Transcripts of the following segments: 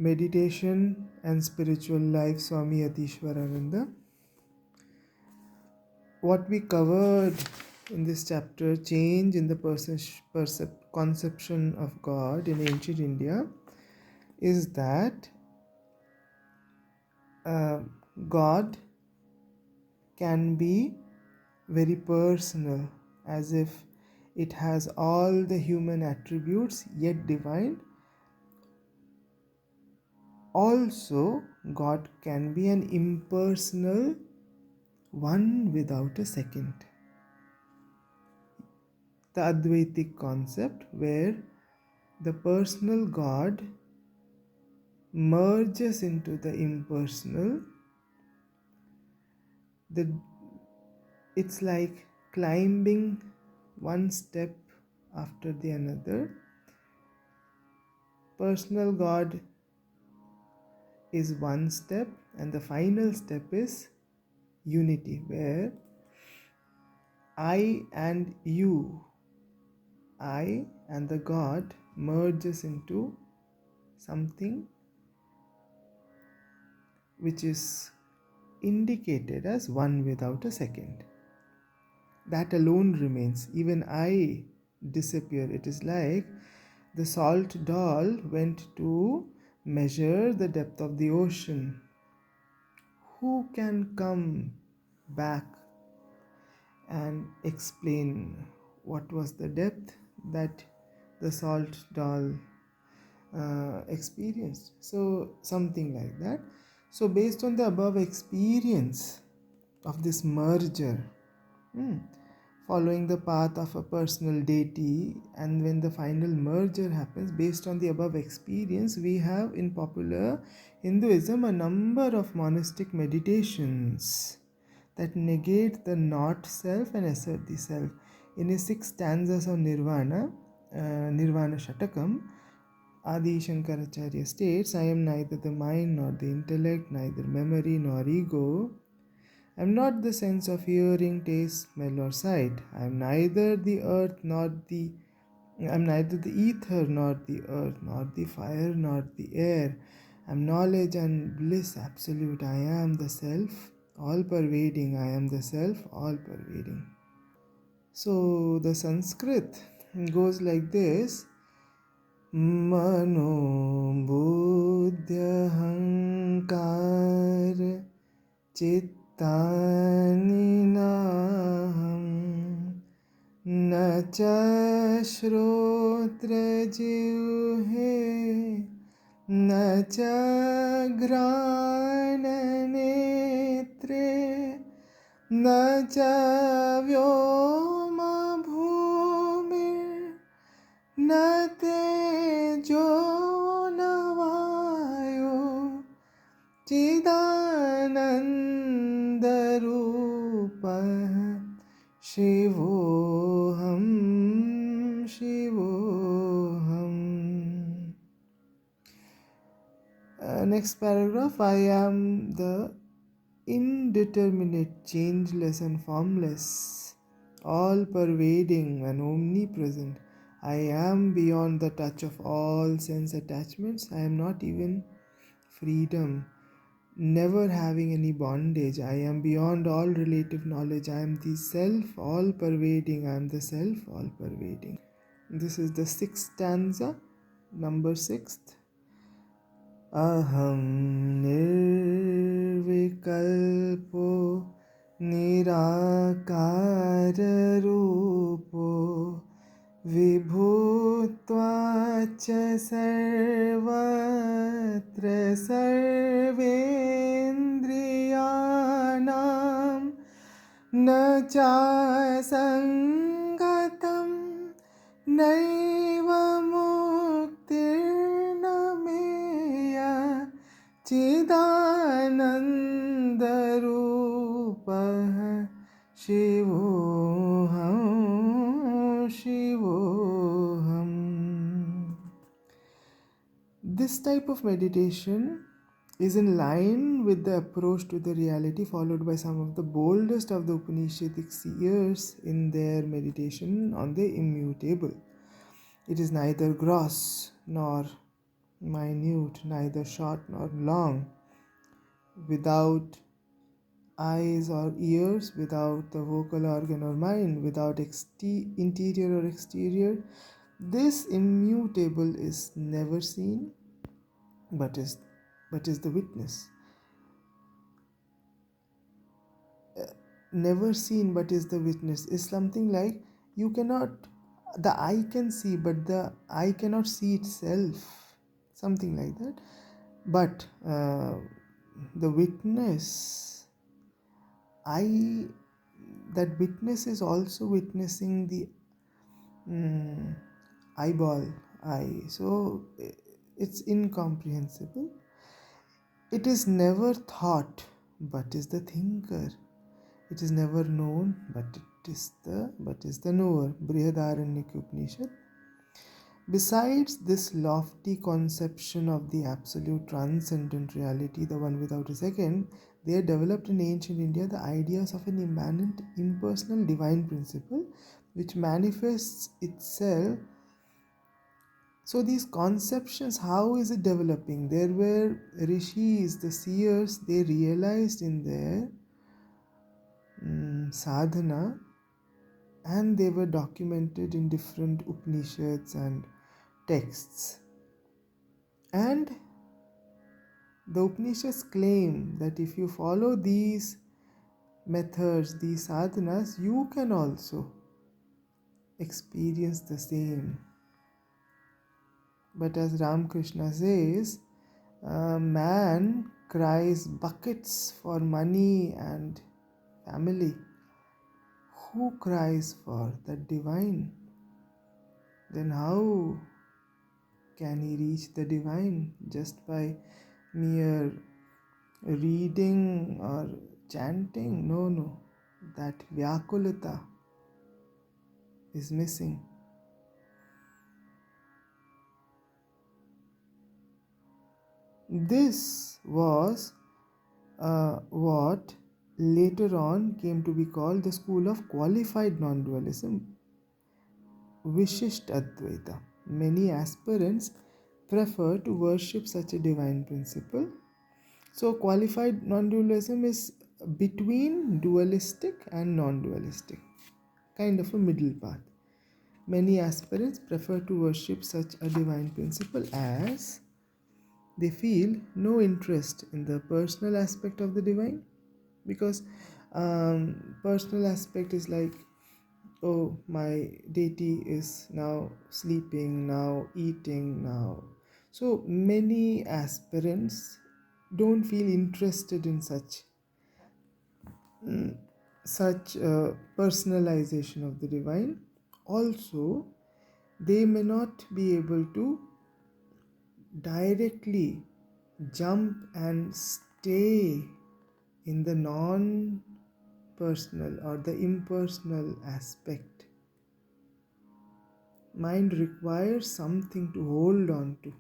Meditation and Spiritual Life, Swami Yatiswarananda. What we covered in this chapter, change in the conception of God in ancient India, is that God can be very personal, as if it has all the human attributes yet divine. Also, God can be an impersonal one without a second. The Advaitic concept, where the personal God merges into the impersonal. It's like climbing one step after the another. Personal God is one step, and the final step is unity, where I and you, I and the God merges into something which is indicated as one without a second. That alone remains. Even I disappear. It is like the salt doll went to measure the depth of the ocean. Who can come back and explain what was the depth that the salt doll experienced? So something like that. So based on the above experience of this merger, following the path of a personal deity, and when the final merger happens, based on the above experience, we have in popular Hinduism a number of monastic meditations that negate the not self and assert the self. In his 6 stanzas of Nirvana Shatakam, Adi Shankaracharya states, I am neither the mind nor the intellect, neither memory nor ego. I am not the sense of hearing, taste, smell, or sight. I am neither the earth nor the I am neither the ether nor the earth, nor the fire nor the air. I am knowledge and bliss absolute. I am the self, all pervading. I am the self, all pervading. So the Sanskrit goes like this: Mano buddhya hankar chit तानि नाहं न च श्रोत्रजिह्वे न च घ्राणनेत्रे न च व्योमभूमिर्न तेजो न वायो चिदानन्दरूपः शिवोऽहं शिवोऽहम्. Next paragraph, I am the indeterminate, changeless and formless, all pervading and omnipresent. I am beyond the touch of all sense attachments. I am not even freedom, never having any bondage. I am beyond all relative knowledge. I am the self, all pervading. I am the self, all pervading. This is the 6th stanza, number 6th. Aham nirvikalpo nirakara rupo vibhutva cha sarvatra sarvendriyanam na cha sangatam naiva muktirna meya chidanandarupah shivoham shivoham. This type of meditation is in line with the approach to the reality followed by some of the boldest of the Upanishadic seers in their meditation on the immutable. It is neither gross nor minute, neither short nor long, without eyes or ears, without the vocal organ or mind, without interior or exterior. This immutable is never seen, but is the witness. Never seen but is the witness is something like, you cannot, the eye can see but the eye cannot see itself, something like that. But the witness, I that witness is also witnessing the mm, eyeball eye. So it's incomprehensible. It is never thought but is the thinker. It is never known but is the knower. Brihadaranyaka Upanishad. Besides this lofty conception of the absolute transcendent reality, the one without a second, there developed in ancient India the ideas of an immanent, impersonal divine principle which manifests itself. So, these conceptions, how is it developing? There were rishis, the seers, they realized in their sadhana, and they were documented in different Upanishads and texts. And the Upanishads claim that if you follow these methods, these sadhanas, you can also experience the same. But as Ramakrishna says, a man cries buckets for money and family. Who cries for the divine? Then how can he reach the divine? Just by mere reading or chanting? No. That Vyakulata is missing. This was what later on came to be called the school of qualified non-dualism, Vishisht Advaita. Many aspirants prefer to worship such a divine principle. So, qualified non-dualism is between dualistic and non-dualistic, kind of a middle path. Many aspirants prefer to worship such a divine principle as they feel no interest in the personal aspect of the divine, because personal aspect is like, oh, my deity is now sleeping, now eating, now. So many aspirants don't feel interested in such personalization of the divine. Also, they may not be able to directly jump and stay in the non personal or the impersonal aspect. Mind requires something to hold on to.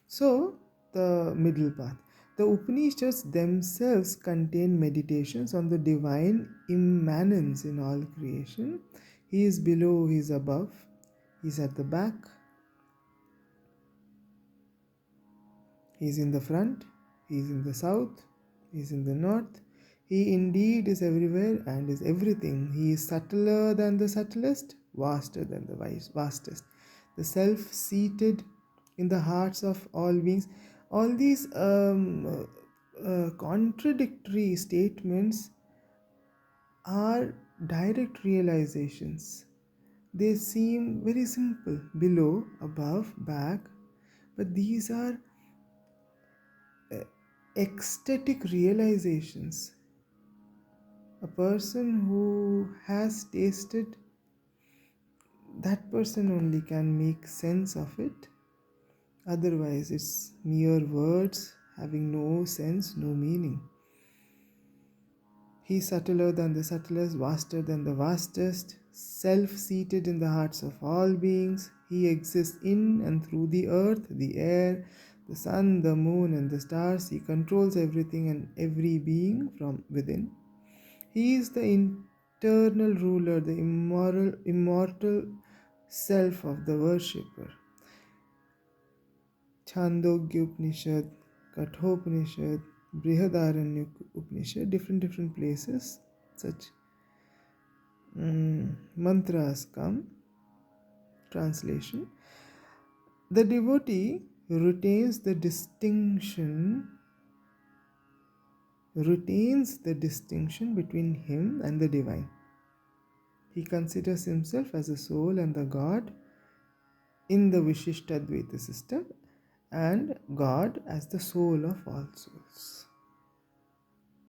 So, the middle path. The Upanishads themselves contain meditations on the divine immanence in all creation. He is below, he is above, he is at the back, he is in the front, he is in the south, he is in the north. He indeed is everywhere and is everything. He is subtler than the subtlest, vaster than the vastest. The self seated in the hearts of all beings. All these contradictory statements are direct realizations. They seem very simple, below, above, back, but these are ecstatic realizations. A person who has tasted, that person only can make sense of it. Otherwise, it's mere words having no sense, no meaning. He is subtler than the subtlest, vaster than the vastest, self-seated in the hearts of all beings. He exists in and through the earth, the air, the sun, the moon, and the stars. He controls everything and every being from within. He is the eternal ruler, the immortal self of the worshipper. Chandogya Upanishad, Kathopanishad, Brihadaranya Upanishad, different places, such mantras come. Translation: the devotee retains the distinction between him and the divine. He considers himself as a soul and the God in the Vishishtadvaita system, and God as the soul of all souls.